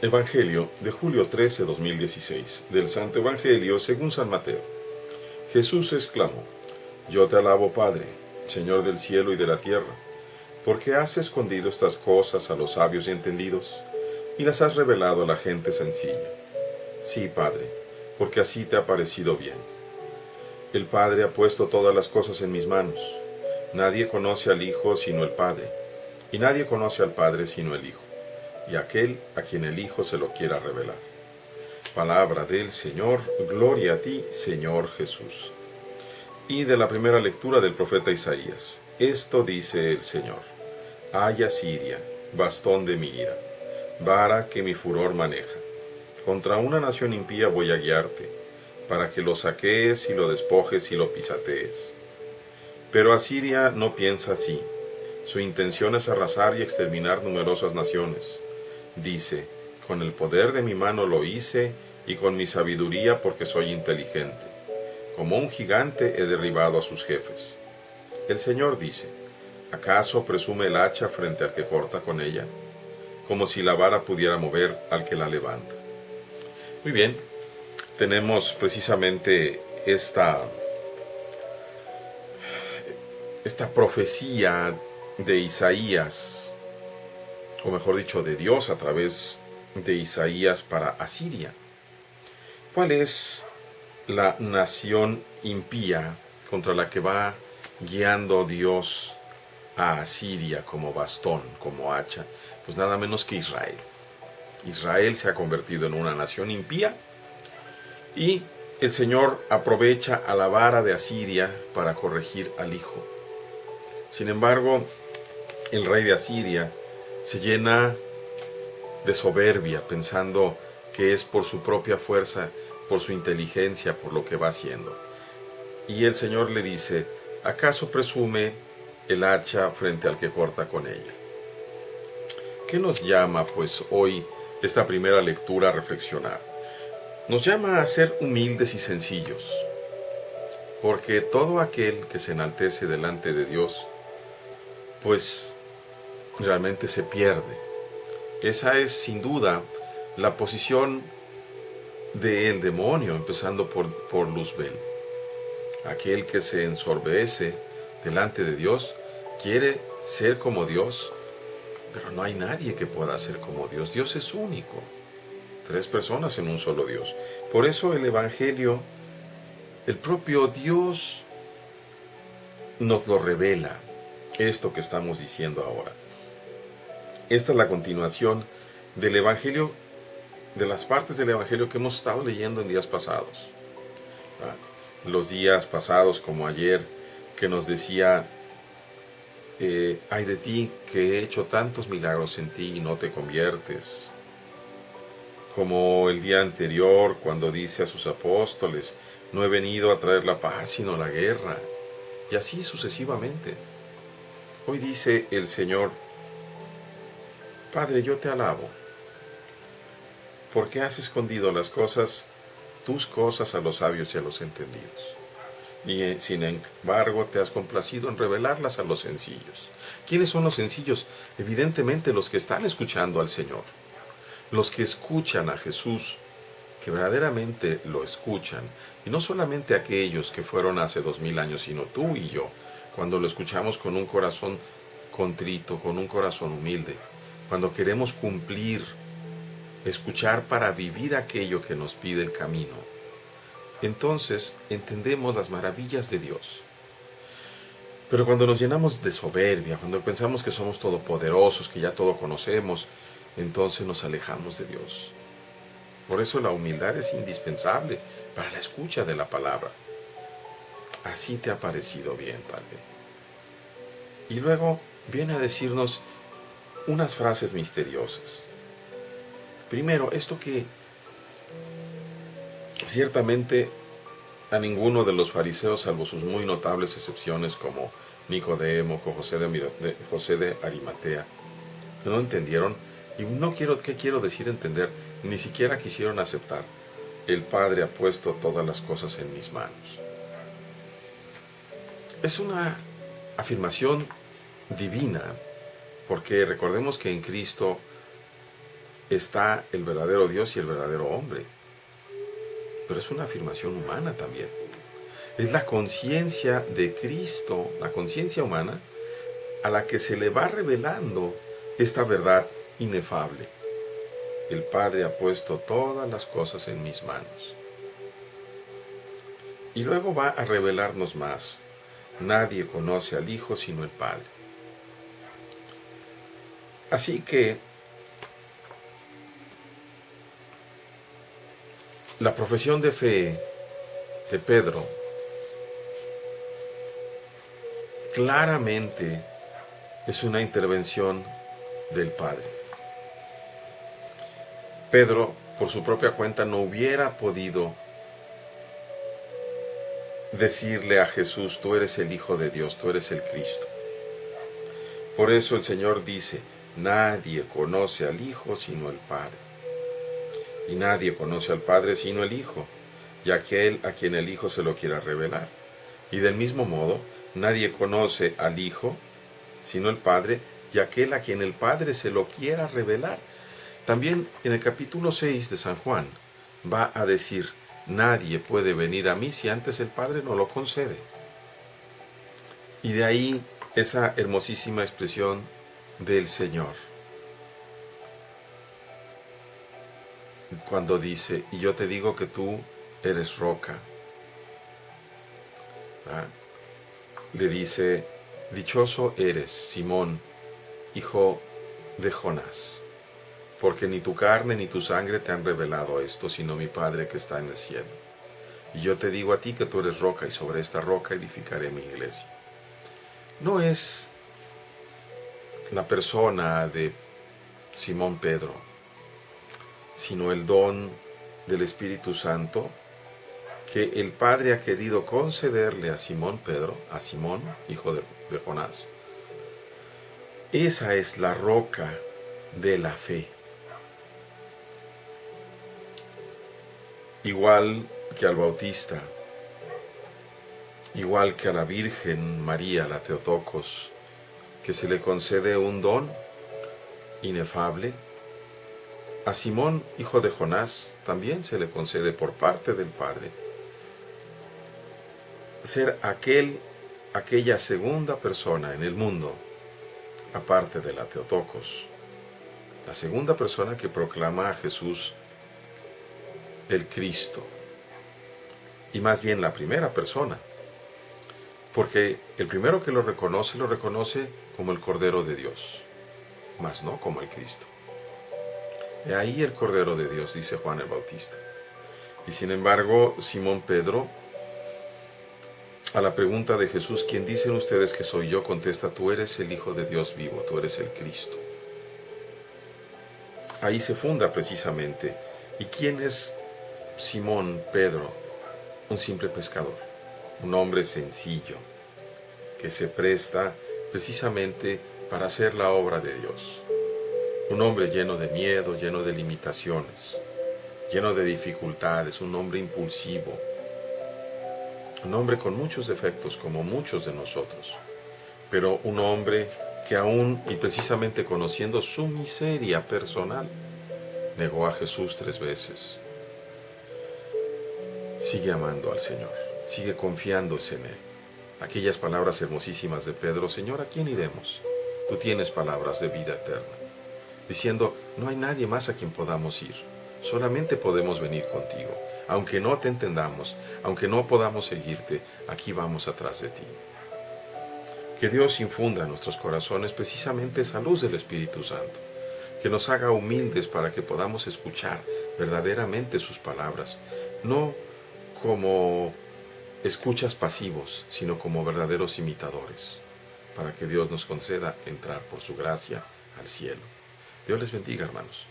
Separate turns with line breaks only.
Evangelio de julio 13, 2016, del Santo Evangelio según San Mateo. Jesús exclamó: Yo te alabo, Padre, Señor del cielo y de la tierra, porque has escondido estas cosas a los sabios y entendidos, y las has revelado a la gente sencilla. Sí, Padre, porque así te ha parecido bien. El Padre ha puesto todas las cosas en mis manos. Nadie conoce al Hijo sino el Padre, y nadie conoce al Padre sino el Hijo, y aquel a quien el Hijo se lo quiera revelar. Palabra del Señor, gloria a ti, Señor Jesús. Y de la primera lectura del profeta Isaías. Esto dice el Señor: Ay, Asiria, bastón de mi ira, vara que mi furor maneja. Contra una nación impía voy a guiarte, para que lo saquees y lo despojes y lo pisatees. Pero Asiria no piensa así. Su intención es arrasar y exterminar numerosas naciones. Dice: con el poder de mi mano lo hice, y con mi sabiduría porque soy inteligente. Como un gigante he derribado a sus jefes. El Señor dice: ¿acaso presume el hacha frente al que corta con ella? Como si la vara pudiera mover al que la levanta. Muy bien, tenemos precisamente esta profecía de Isaías, o mejor dicho, de Dios a través de Isaías para Asiria. ¿Cuál es la nación impía contra la que va guiando Dios a Asiria como bastón, como hacha? Pues nada menos que Israel. Israel se ha convertido en una nación impía y el Señor aprovecha a la vara de Asiria para corregir al Hijo. Sin embargo, el rey de Asiria se llena de soberbia, pensando que es por su propia fuerza, por su inteligencia, por lo que va haciendo. Y el Señor le dice: ¿acaso presume el hacha frente al que corta con ella? ¿Qué nos llama, pues, hoy esta primera lectura a reflexionar? Nos llama a ser humildes y sencillos, porque todo aquel que se enaltece delante de Dios, pues realmente se pierde. Esa es sin duda la posición del demonio, empezando por Luzbel. Aquel que se ensorbece delante de Dios quiere ser como Dios, pero no hay nadie que pueda ser como Dios. Dios es único. 3 personas en un solo Dios. Por eso el Evangelio, el propio Dios nos lo revela, esto que estamos diciendo ahora. Esta es la continuación del Evangelio, de las partes del Evangelio que hemos estado leyendo en días pasados. Los días pasados, como ayer, que nos decía: ay de ti, que he hecho tantos milagros en ti y no te conviertes. Como el día anterior, cuando dice a sus apóstoles: no he venido a traer la paz, sino la guerra. Y así sucesivamente. Hoy dice el Señor: Padre, yo te alabo, porque has escondido tus cosas a los sabios y a los entendidos. Y sin embargo te has complacido en revelarlas a los sencillos. ¿Quiénes son los sencillos? Evidentemente los que están escuchando al Señor. Los que escuchan a Jesús, que verdaderamente lo escuchan. Y no solamente aquellos que fueron hace 2000 años, sino tú y yo, cuando lo escuchamos con un corazón contrito, con un corazón humilde. Cuando queremos cumplir, escuchar para vivir aquello que nos pide el camino. Entonces entendemos las maravillas de Dios. Pero cuando nos llenamos de soberbia, cuando pensamos que somos todopoderosos, que ya todo conocemos, entonces nos alejamos de Dios. Por eso la humildad es indispensable para la escucha de la palabra. Así te ha parecido bien, Padre. Y luego viene a decirnos unas frases misteriosas. Primero, esto que ciertamente a ninguno de los fariseos, salvo sus muy notables excepciones como Nicodemo, José de Arimatea, no entendieron. Y ¿qué quiero decir entender? Ni siquiera quisieron aceptar: el Padre ha puesto todas las cosas en mis manos. Es una afirmación divina, porque recordemos que en Cristo está el verdadero Dios y el verdadero hombre. Pero es una afirmación humana también. Es la conciencia de Cristo, la conciencia humana, a la que se le va revelando esta verdad inefable. El Padre ha puesto todas las cosas en mis manos. Y luego va a revelarnos más. Nadie conoce al Hijo sino el Padre. Así que la profesión de fe de Pedro claramente es una intervención del Padre. Pedro, por su propia cuenta, no hubiera podido decirle a Jesús: tú eres el Hijo de Dios, tú eres el Cristo. Por eso el Señor dice: nadie conoce al Hijo sino el Padre. Y nadie conoce al Padre sino el Hijo, y aquel a quien el Hijo se lo quiera revelar. Y del mismo modo, nadie conoce al Hijo sino el Padre, y aquel a quien el Padre se lo quiera revelar. También en el capítulo 6 de San Juan va a decir: nadie puede venir a mí si antes el Padre no lo concede. Y de ahí esa hermosísima expresión del Señor, cuando dice: y yo te digo que tú eres roca. ¿Ah? Le dice: dichoso eres, Simón, hijo de Jonás, porque ni tu carne ni tu sangre te han revelado esto, sino mi Padre que está en el cielo. Y yo te digo a ti que tú eres roca, y sobre esta roca edificaré mi iglesia. No es la persona de Simón Pedro, sino el don del Espíritu Santo que el Padre ha querido concederle a Simón Pedro, a Simón, hijo de Jonás. Esa es la roca de la fe. Igual que al Bautista, igual que a la Virgen María, la Theotokos, que se le concede un don inefable, a Simón, hijo de Jonás, también se le concede por parte del Padre ser aquella segunda persona en el mundo, aparte de la Theotokos, la segunda persona que proclama a Jesús el Cristo, y más bien la primera persona, porque el primero que lo reconoce como el Cordero de Dios, mas no como el Cristo. He ahí el Cordero de Dios, dice Juan el Bautista. Y sin embargo, Simón Pedro, a la pregunta de Jesús: ¿quién dicen ustedes que soy yo?, contesta: tú eres el Hijo de Dios vivo, tú eres el Cristo. Ahí se funda precisamente. ¿Y quién es Simón Pedro? Un simple pescador, un hombre sencillo, que se presta precisamente para hacer la obra de Dios. Un hombre lleno de miedo, lleno de limitaciones, lleno de dificultades, un hombre impulsivo, un hombre con muchos defectos, como muchos de nosotros, pero un hombre que aún y precisamente conociendo su miseria personal, negó a Jesús 3 veces. Sigue amando al Señor, sigue confiándose en Él. Aquellas palabras hermosísimas de Pedro: Señor, ¿a quién iremos? Tú tienes palabras de vida eterna. Diciendo: no hay nadie más a quien podamos ir, solamente podemos venir contigo. Aunque no te entendamos, aunque no podamos seguirte, aquí vamos atrás de ti. Que Dios infunda en nuestros corazones precisamente esa luz del Espíritu Santo, que nos haga humildes para que podamos escuchar verdaderamente sus palabras, no como escuchas pasivos, sino como verdaderos imitadores, para que Dios nos conceda entrar por su gracia al cielo. Dios les bendiga, hermanos.